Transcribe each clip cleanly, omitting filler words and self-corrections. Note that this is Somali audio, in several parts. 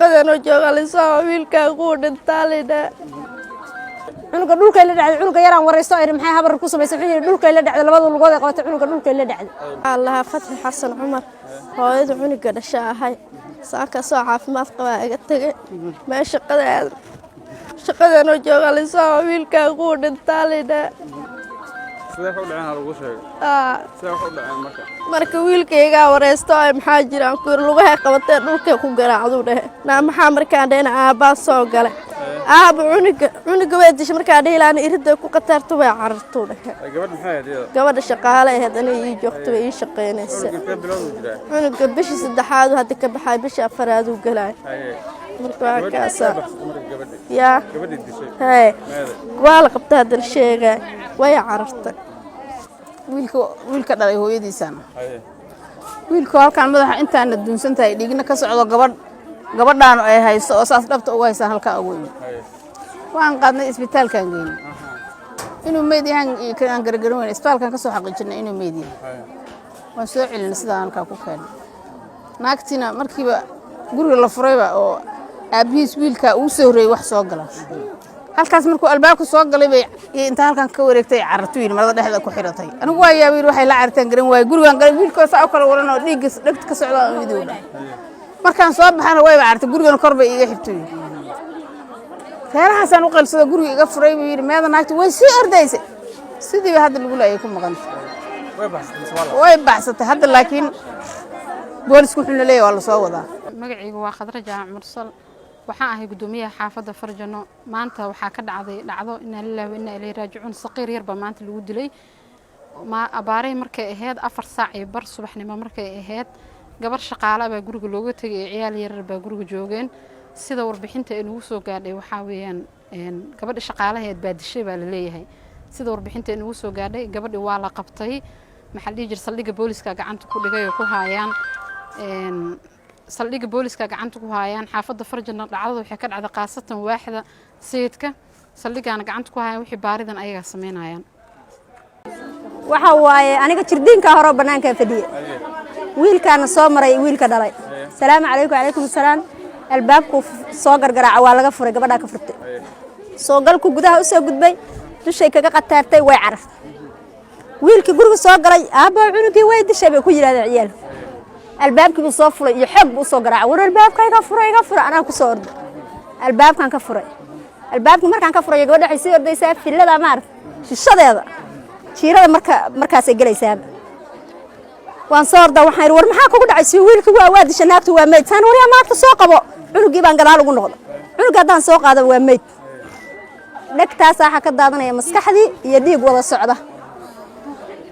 shaqadan oo jooga lisoo wiilka ugu dhintaaleena cunuga dhulka la dhacday cunuga yaraan wareysto ay maxay habar ku sameysay wixii dhulka la dhacday labada lugood ay qabatay cunuga dhulka la dhacday Allah Fatxi Xasan Cumar hooyada cunuga dhashay ahay saaka soo caafimaad qaba iga tagay ma shaqadan oo jooga lisoo wiilka ugu dhintaaleena sidee u dhaceen lagu sheegay sidee u dhaceen marka wiilkayga wareysto ay maxaa jiraan ku lugaha qabatay dhulka ku garaacdo dhahay maxaa markaan dheena aabba soo galay cunuga way dishay markaa dheelaan irida ku qatarto way cararto dhahay gabadh maxay ahayd gabadha shaqaale ahayd inay joogto way shaqeynaysaa cunuga bishii saddexaad hadda ka baxay bishii afraad uu galay marka kaasa ya gabadh dishay hay wala qabta hadda sheegay way carartay wiilka dhalay hooyadiisana wiilku halkaan madaxa intaan duunsantahay dhigna ka socdo gabadhaan ay hayso oo saas dhabta ugu haysan halka ugu waan qaadnay isbitaalkan geeyay inuu meed yahan kan gargaran isbitaalkan ka soo xaqiijinay inuu meed yahay waan soo celinay sida halka ku keenay naagtina markiiba guriga la furayba oo aabihiis wiilka uu soo horeeyay wax soo gala halkaas markuu albaabka soo galay bay inta halkan ka wareegtay carartu yiri marada dhexda ku xiratay anigu waa yaabay waxay la carartaan garan waay gurigan galay wiilka saa kala waran oo dhiig dhagta ka socda oo midowda markaan soo baxana way carartay gurigan kor bay iga xibtay reerahaasaan u qalsada guriga iga furay buu yiri meeda naagta way sii ordaysay sidii hadda lagu leeyay ku maqantay way baxsatay hadda laakiin boolisku wuxuu leeyahay waa la soo wadaa magacaygu waa Khadra Jaac Mursal waxaan ahay gudoomiyaha xaafadda Farjano maanta waxaa ka dhacday dhacdo in Allah wa inna ilayhi raaji'uun saqiir yarba maanta lagu dilay ma abaaray markay ahayd 4 saac iyo bar subaxnimo markay ahayd gabar shaqaale baa guriga looga tagay ciyaal yar baa guriga joogeen sida warbixinta ay nagu soo gaadhay waxa weeyaan gabadha shaqaalaheed baa dishay baa la leeyahay sida warbixinta ay nagu soo gaadhay gabadhi waa la qabtay maxaa dhigi jir saldhiga booliska gacanta ku dhigay oo ku haayaan saldhiga booliska gacanta ku haayaan xaafadda Farjano dhacdada waxay ka dhacday qaasatan waaxda sayidka saldhigana gacanta ku haayaan wixii baaridan ayaga sameynayaan waxa waaye aniga jirdiinka hore banaanka fadhiye wiilkaana soo maray wiilka dhalay salaamu calaykum salaam albaabku soo gargaraaca waa laga furay gabadha ka furtay soo galku gudaha u soo gudbay dushay kaga qataartay way carartay wiilkii guriga soo galay aabba cunugii way dishay bay ku yiraahdeen ciyaal albaabkii soo fulay iyo xog buu soo garaacay war albaabka iga furay anaa ku soo orday albaabkan ka furay albaabka markaan ka furay gabadha ay sii ordaysaa filada maar shishadeeda jiirada markaas ay galaysaa waan soo orday waxaan war maxaa kugu dhacay si wiilkii waa dishay naagtu waa meed san war yaa maanta soo qabo cunugii baan gadaal ugu noqday cunuga hadaan soo qaado waa meed dhagtaas waxa ka daadanaya maskaxdii iyo dhiig wada socda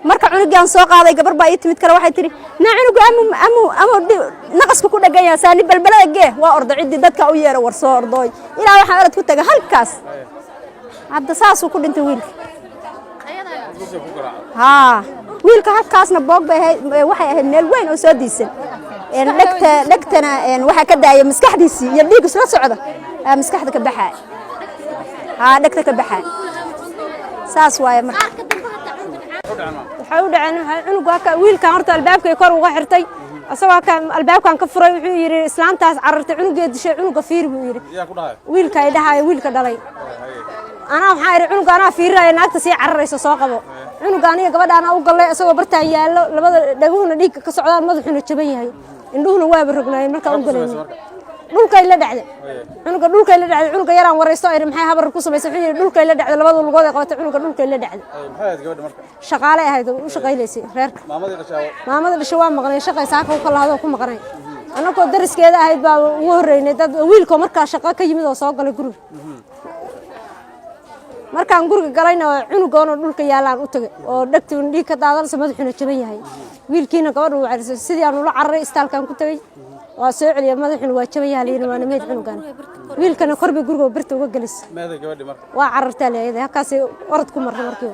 marka cunugan soo qaaday gabar baa ii timid kale waxay tiri na cunuga amu naqasku ku dhagan yahay saani balbalada gee waa orday cidii dadka u yeero war soo ordooy ilaa waxa orad ku tagay halkaas hadda saas uu ku dhintay wiilka wiilka halkaasna boog bay waxay ahayd meel weyn oo soo diisan dhagtana waxa ka daayay maskaxdiisii iyo dhiig isla socda maskaxda ka baxay dhagta ka baxay saas waaye marka waxay u dhaceen cunuga ka wiilkan horta albaabkay kor uga xirtay asagoo ka albaabkan ka furay wuxuu yiri islaantaas carartay cunugeed dishay cunuga fiir buu yiri wiilka ay dhahay wiilka dhalay ana waxaa yiri cunuga ana fiiray naagta si cararayso soo qabo cunuga aniga gabadhaana u galay asagoo bartaan yaalo labada dhaguhuna dhiig ka socdaan madaxuna jaban yahay indhuhuna waa barognaayeen marka u galay dhulka la dhacday cunuga yaraan wareysto ay maxay habar ku sameysay wixii dhulka la dhacday labada lugood ay qabatay cunuga dhulka la dhacday maxay ahayd gabadha marka shaqaale ahayd u shaqaynaysay reerka maamada dhashay waa maqnay shaqay saaka u kala hado ku maqnay anagoo dariskeeda ahayd baa ugu horeynay dad wiilka markaa shaqo ka yimid oo soo galay guriga markaan guriga galayna cunugoona dhulka yaalaan u tagay oo dhagtii dhiig ka daadanaysa madaxuna jaban yahay wiilkiina gabadhu waa carisay sidii aan ula cararay istaalkan ku tagay waa soo celiya madaxuna waa jaban yahay waana meed cunugan wiilkana korbi guriga birta uga galis waa carartaa leeyahay halkaas orod ku martay markii